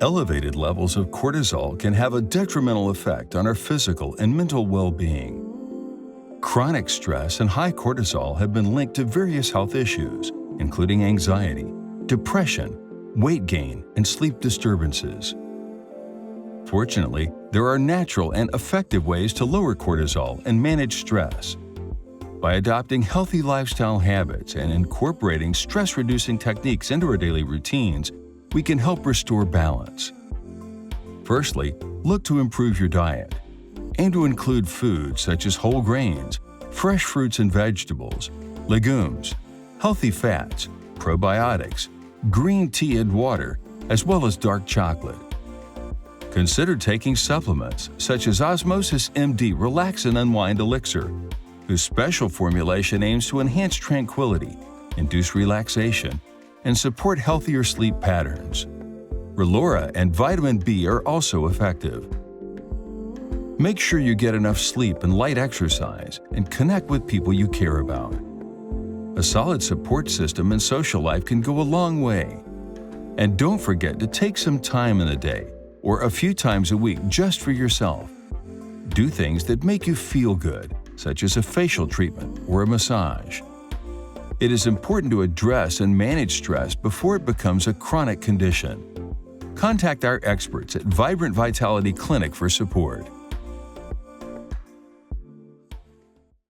Elevated levels of cortisol can have a detrimental effect on our physical and mental well-being. Chronic stress and high cortisol have been linked to various health issues, including anxiety, depression, weight gain, and sleep disturbances. Fortunately, there are natural and effective ways to lower cortisol and manage stress. By adopting healthy lifestyle habits and incorporating stress-reducing techniques into our daily routines, we can help restore balance. Firstly, look to improve your diet. Aim to include foods such as whole grains, fresh fruits and vegetables, legumes, healthy fats, probiotics, green tea and water, as well as dark chocolate. Consider taking supplements such as Osmosis MD Relax and Unwind Elixir, whose special formulation aims to enhance tranquility, induce relaxation, and support healthier sleep patterns. Relora and vitamin B are also effective. Make sure you get enough sleep and light exercise and connect with people you care about. A solid support system and social life can go a long way. And don't forget to take some time in the day or a few times a week just for yourself. Do things that make you feel good, such as a facial treatment or a massage. It is important to address and manage stress before it becomes a chronic condition. Contact our experts at Vibrant Vitality Clinic for support.